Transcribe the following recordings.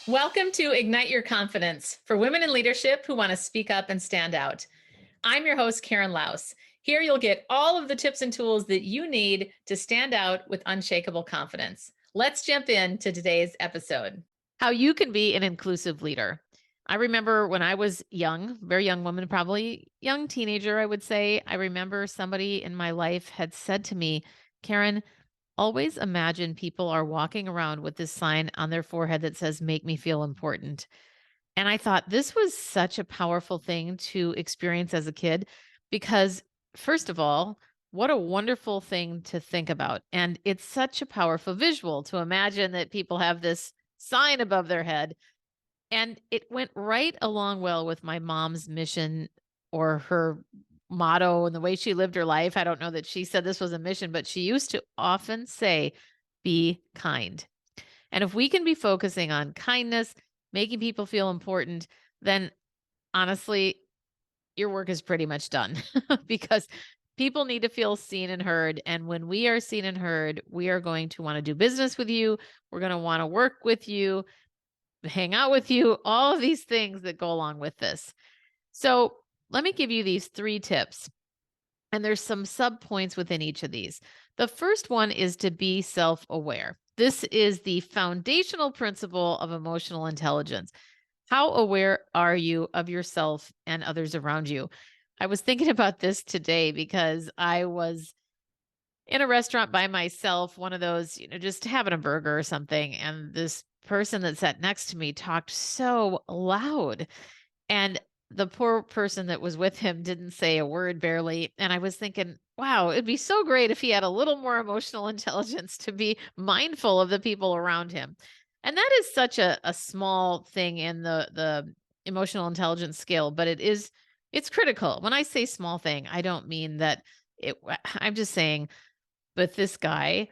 Welcome to Ignite Your Confidence for women in leadership who want to speak up and stand out. I'm your host, Karen Laus. Here you'll get all of the tips and tools that you need to stand out with unshakable confidence. Let's jump into today's episode. How you can be an inclusive leader. I remember when I was young, very young woman, probably young teenager, I would say. I remember somebody in my life had said to me, Karen, always imagine people are walking around with this sign on their forehead that says, make me feel important. And I thought this was such a powerful thing to experience as a kid because, first of all, what a wonderful thing to think about. And it's such a powerful visual to imagine that people have this sign above their head. And it went right along well with my mom's mission or her motto and the way she lived her life. I don't know that she said this was a mission, but she used to often say, be kind. And if we can be focusing on kindness, making people feel important, then honestly, your work is pretty much done because people need to feel seen and heard. And when we are seen and heard, we are going to want to do business with you. We're going to want to work with you, hang out with you, all of these things that go along with this. So let me give you these 3 tips. And there's some sub points within each of these. The first one is to be self-aware. This is the foundational principle of emotional intelligence. How aware are you of yourself and others around you? I was thinking about this today because I was in a restaurant by myself, one of those, just having a burger or something. And this person that sat next to me talked so loud. And the poor person that was with him didn't say a word barely. And I was thinking, wow, it'd be so great if he had a little more emotional intelligence to be mindful of the people around him. And that is such a small thing in the emotional intelligence scale, but it's critical. When I say small thing, I don't mean that I'm just saying, but this guy,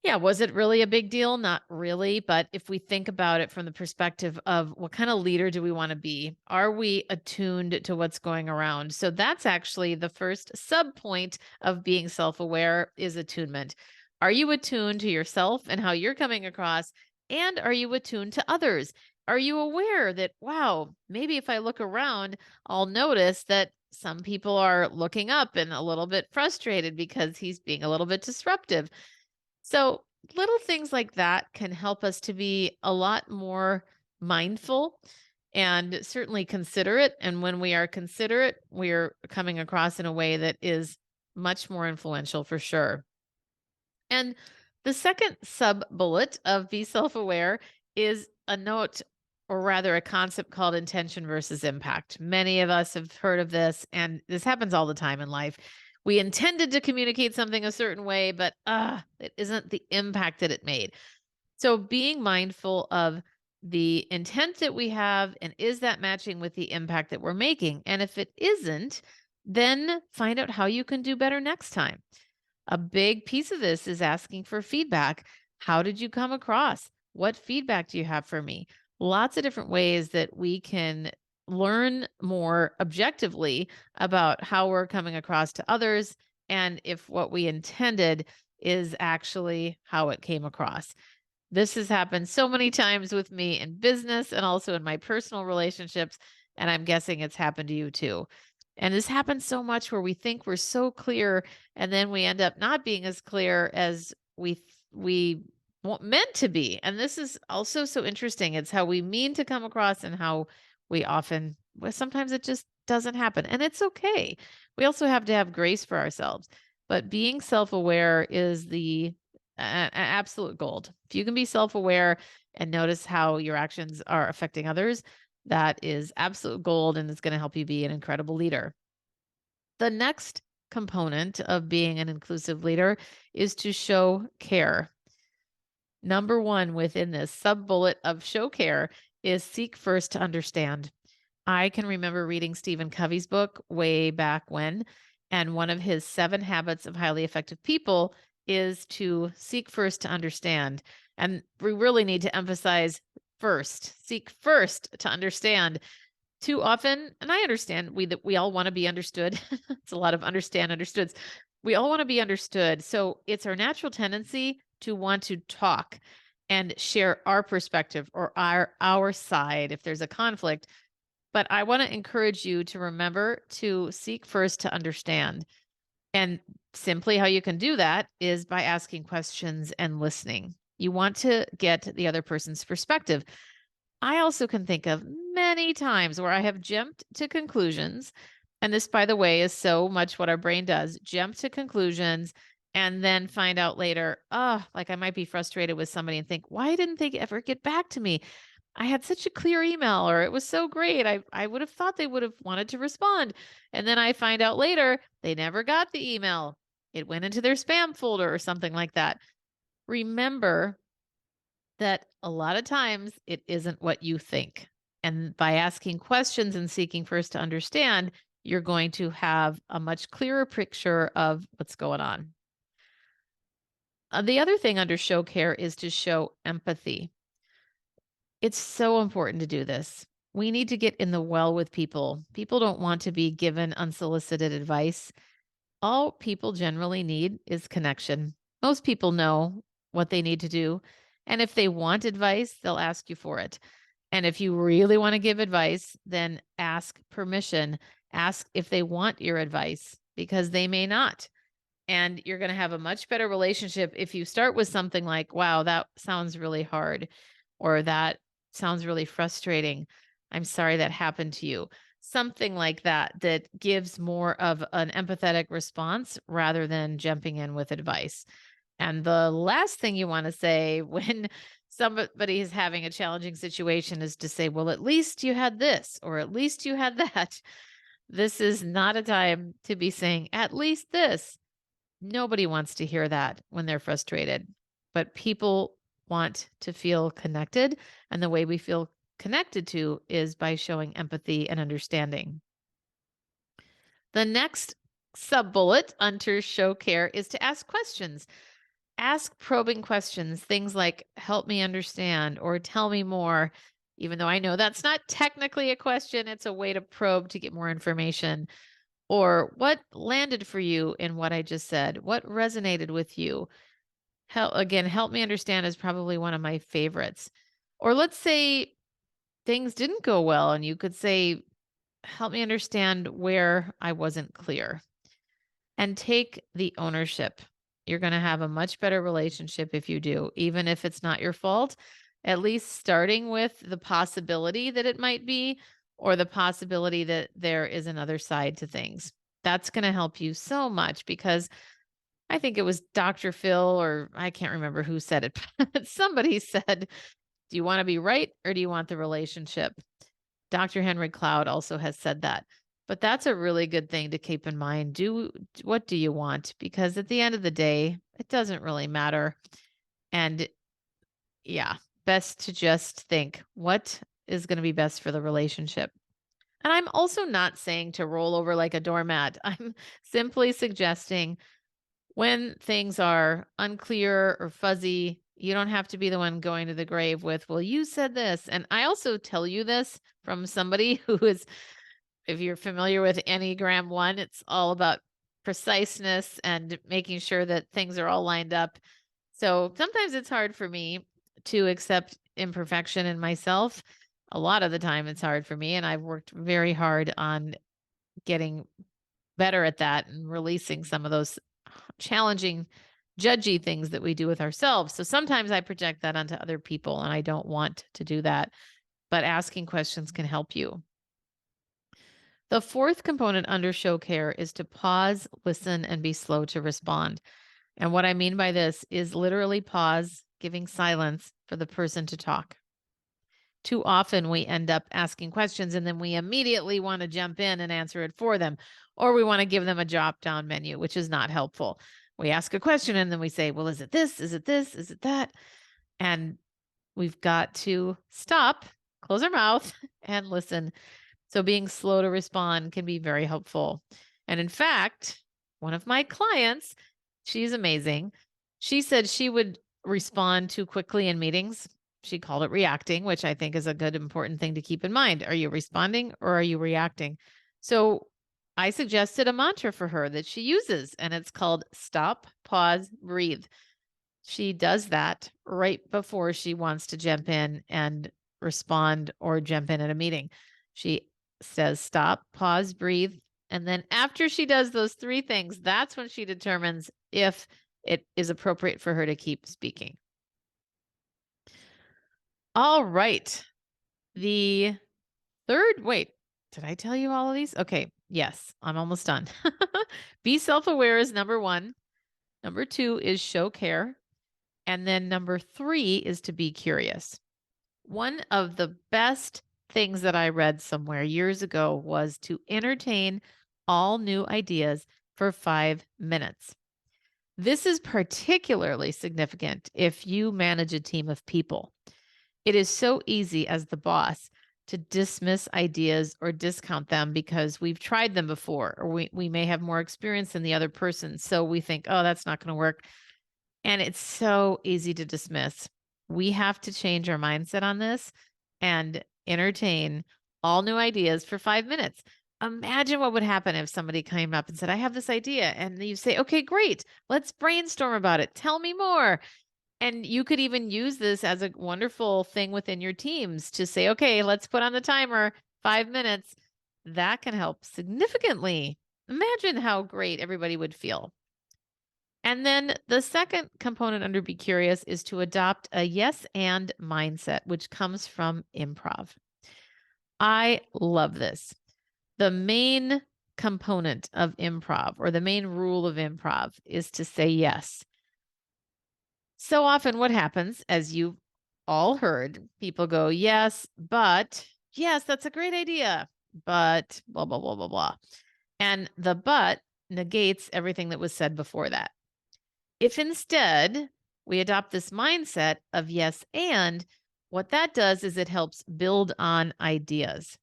yeah, was it really a big deal? Not really. But if we think about it from the perspective of what kind of leader do we want to be? Are we attuned to what's going around? So that's actually the first sub point of being self-aware is attunement. Are you attuned to yourself and how you're coming across? And are you attuned to others? Are you aware that, wow, maybe if I look around, I'll notice that some people are looking up and a little bit frustrated because he's being a little bit disruptive. So little things like that can help us to be a lot more mindful and certainly considerate. And when we are considerate, we're coming across in a way that is much more influential for sure. And the second sub bullet of be self aware is a note, or rather a concept called intention versus impact. Many of us have heard of this, and this happens all the time in life. We intended to communicate something a certain way, but it isn't the impact that it made. So being mindful of the intent that we have, and is that matching with the impact that we're making? And if it isn't, then find out how you can do better next time. A big piece of this is asking for feedback. How did you come across? What feedback do you have for me? Lots of different ways that we can learn more objectively about how we're coming across to others and if what we intended is actually how it came across. This has happened so many times with me in business and also in my personal relationships. And I'm guessing it's happened to you too. And this happens so much where we think we're so clear and then we end up not being as clear as meant to be. And this is also so interesting. It's how we mean to come across and how we often, well, sometimes it just doesn't happen. And it's okay. We also have to have grace for ourselves. But being self-aware is the absolute gold. If you can be self-aware and notice how your actions are affecting others, that is absolute gold and it's going to help you be an incredible leader. The next component of being an inclusive leader is to show care. Number 1 within this sub bullet of show care is seek first to understand. I can remember reading Stephen Covey's book way back when, and one of his 7 habits of highly effective people is to seek first to understand. And we really need to emphasize first, seek first to understand. Too often, and I understand that we all want to be understood. It's a lot of understoods. We all want to be understood. So it's our natural tendency to want to talk. and share our perspective or our side if there's a conflict. But I want to encourage you to remember to seek first to understand. And simply how you can do that is by asking questions and listening. You want to get the other person's perspective. I also can think of many times where I have jumped to conclusions. And this, by the way, is so much what our brain does, jump to conclusions and then find out later, oh, like I might be frustrated with somebody and think, why didn't they ever get back to me? I had such a clear email, or it was so great. I would have thought they would have wanted to respond. And then I find out later they never got the email. It went into their spam folder or something like that. Remember that a lot of times it isn't what you think. And by asking questions and seeking first to understand, you're going to have a much clearer picture of what's going on. The other thing under show care is to show empathy. It's so important to do this. We need to get in the well with people. People don't want to be given unsolicited advice. All people generally need is connection. Most people know what they need to do. And if they want advice, they'll ask you for it. And if you really want to give advice, then ask permission. Ask if they want your advice because they may not. And you're going to have a much better relationship if you start with something like, wow, that sounds really hard, or that sounds really frustrating. I'm sorry that happened to you. Something like that, that gives more of an empathetic response rather than jumping in with advice. And the last thing you want to say when somebody is having a challenging situation is to say, well, at least you had this, or at least you had that. This is not a time to be saying, at least this. Nobody wants to hear that when they're frustrated, but people want to feel connected. And the way we feel connected to is by showing empathy and understanding. The next sub bullet under show care is to ask questions. Ask probing questions, things like, help me understand or tell me more. Even though I know that's not technically a question, it's a way to probe to get more information. Or what landed for you in what I just said? What resonated with you? Help me understand is probably one of my favorites. Or let's say things didn't go well and you could say, help me understand where I wasn't clear, and take the ownership. You're going to have a much better relationship if you do, even if it's not your fault, at least starting with the possibility that it might be, or the possibility that there is another side to things. That's going to help you so much because I think it was Dr. Phil, or I can't remember who said it, but somebody said, do you want to be right or do you want the relationship? Dr. Henry Cloud also has said that. But that's a really good thing to keep in mind. What do you want? Because at the end of the day, it doesn't really matter. And yeah, best to just think what is going to be best for the relationship. And I'm also not saying to roll over like a doormat. I'm simply suggesting when things are unclear or fuzzy, you don't have to be the one going to the grave with, well, you said this. And I also tell you this from somebody who is, if you're familiar with Enneagram 1, it's all about preciseness and making sure that things are all lined up. So sometimes it's hard for me to accept imperfection in myself. A lot of the time it's hard for me. And I've worked very hard on getting better at that and releasing some of those challenging, judgy things that we do with ourselves. So sometimes I project that onto other people, and I don't want to do that. But asking questions can help you. The fourth component under show care is to pause, listen, and be slow to respond. And what I mean by this is literally pause, giving silence for the person to talk. Too often we end up asking questions and then we immediately want to jump in and answer it for them, or we want to give them a drop down menu, which is not helpful. We ask a question and then we say, well, is it this? Is it this? Is it that? And we've got to stop, close our mouth, and listen. So being slow to respond can be very helpful. And in fact, one of my clients, she's amazing. She said she would respond too quickly in meetings. She called it reacting, which I think is a good, important thing to keep in mind. Are you responding or are you reacting? So I suggested a mantra for her that she uses, and it's called stop, pause, breathe. She does that right before she wants to jump in and respond or jump in at a meeting. She says, stop, pause, breathe. And then after she does those three things, that's when she determines if it is appropriate for her to keep speaking. All right. The wait, did I tell you all of these? Okay. Yes, I'm almost done. Be self aware is number one. Number two is show care. And then number three is to be curious. One of the best things that I read somewhere years ago was to entertain all new ideas for 5 minutes. This is particularly significant if you manage a team of people. It is so easy as the boss to dismiss ideas or discount them because we've tried them before, or we may have more experience than the other person. So we think, oh, that's not going to work. And it's so easy to dismiss. We have to change our mindset on this and entertain all new ideas for 5 minutes. Imagine what would happen if somebody came up and said, I have this idea. And you say, okay, great. Let's brainstorm about it. Tell me more. And you could even use this as a wonderful thing within your teams to say, okay, let's put on the timer 5 minutes. That can help significantly. Imagine how great everybody would feel. And then the second component under Be Curious is to adopt a yes and mindset, which comes from improv. I love this. The main component of improv, or the main rule of improv, is to say yes. So often, what happens, as you've all heard, people go, yes, but, yes, that's a great idea, but, blah, blah, blah, blah, blah. And the but negates everything that was said before that. If instead we adopt this mindset of yes, and what that does is it helps build on ideas.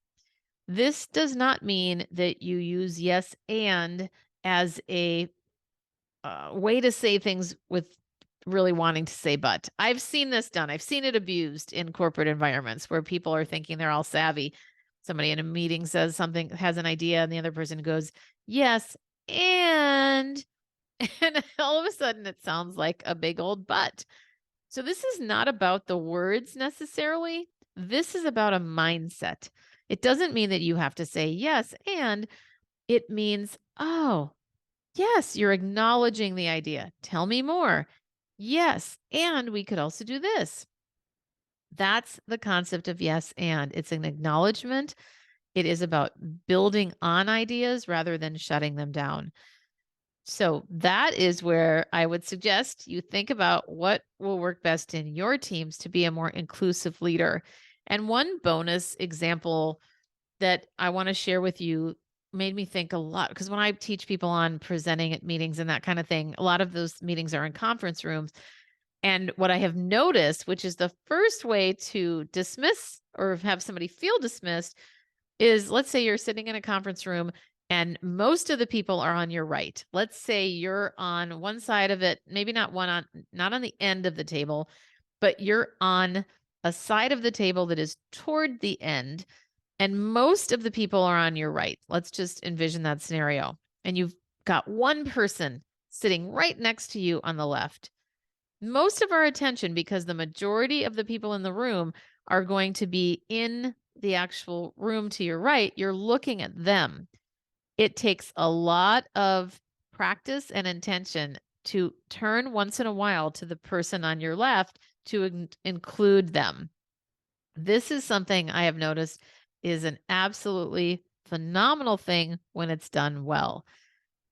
This does not mean that you use yes, and as a way to say things with really wanting to say but. I've seen this done. I've seen it abused in corporate environments where people are thinking they're all savvy. Somebody in a meeting says something, has an idea, and the other person goes, yes, and and all of a sudden it sounds like a big old but. So this is not about the words necessarily. This is about a mindset. It doesn't mean that you have to say yes, and it means, oh, yes, you're acknowledging the idea. Tell me more. Yes, and we could also do this. That's the concept of yes, and it's an acknowledgement. It is about building on ideas rather than shutting them down. So that is where I would suggest you think about what will work best in your teams to be a more inclusive leader. And one bonus example that I want to share with you made me think a lot, because when I teach people on presenting at meetings and that kind of thing, a lot of those meetings are in conference rooms. And what I have noticed, which is the first way to dismiss or have somebody feel dismissed, is let's say you're sitting in a conference room and most of the people are on your right. Let's say you're on one side of it, maybe not not on the end of the table, but you're on a side of the table that is toward the end, and most of the people are on your right. Let's just envision that scenario. And you've got one person sitting right next to you on the left. Most of our attention, because the majority of the people in the room are going to be in the actual room to your right, you're looking at them. It takes a lot of practice and intention to turn once in a while to the person on your left to include them. This is something I have noticed is an absolutely phenomenal thing when it's done well.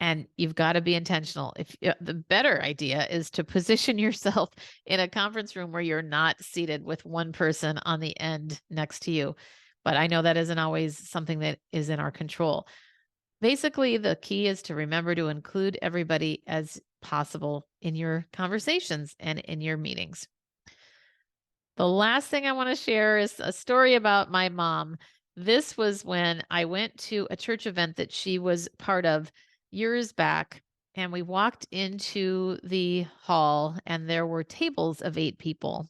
And you've got to be intentional. If the better idea is to position yourself in a conference room where you're not seated with one person on the end next to you. But I know that isn't always something that is in our control. Basically, the key is to remember to include everybody as possible in your conversations and in your meetings. The last thing I want to share is a story about my mom. This was when I went to a church event that she was part of years back, and we walked into the hall, and there were tables of 8 people.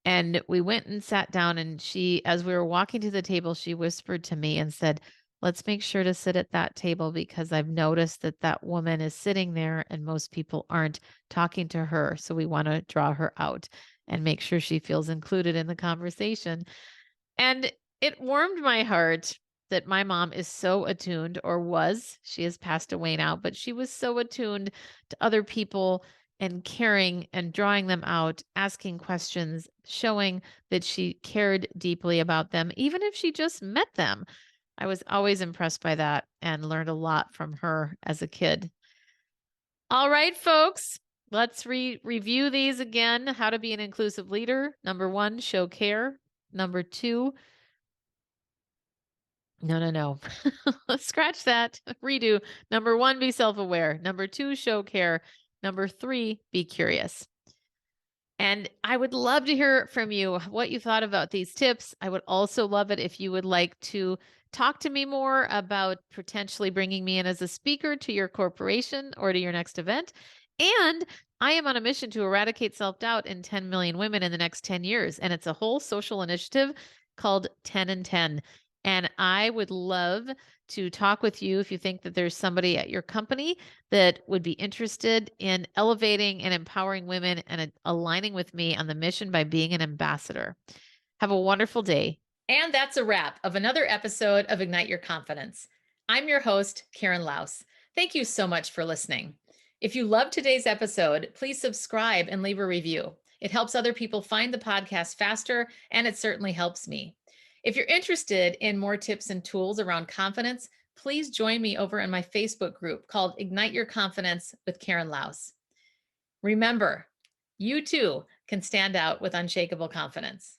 And we went and sat down, and she, as we were walking to the table, she whispered to me and said, let's make sure to sit at that table because I've noticed that that woman is sitting there and most people aren't talking to her. So we want to draw her out and make sure she feels included in the conversation. And it warmed my heart that my mom is so attuned, or was. She has passed away now, but she was so attuned to other people and caring and drawing them out, asking questions, showing that she cared deeply about them, even if she just met them. I was always impressed by that and learned a lot from her as a kid. All right, folks, let's review these again. How to be an inclusive leader. Number 1, show care. Number 2, no. Scratch that. Redo. Number 1, be self-aware. Number 2, show care. Number 3, be curious. And I would love to hear from you what you thought about these tips. I would also love it if you would like to talk to me more about potentially bringing me in as a speaker to your corporation or to your next event. And I am on a mission to eradicate self doubt in 10 million women in the next 10 years. And it's a whole social initiative called 10 and 10. And I would love to talk with you if you think that there's somebody at your company that would be interested in elevating and empowering women and aligning with me on the mission by being an ambassador. Have a wonderful day. And that's a wrap of another episode of Ignite Your Confidence. I'm your host, Karen Laus. Thank you so much for listening. If you loved today's episode, please subscribe and leave a review. It helps other people find the podcast faster, and it certainly helps me. If you're interested in more tips and tools around confidence, please join me over in my Facebook group called Ignite Your Confidence with Karen Laus. Remember, you too can stand out with unshakable confidence.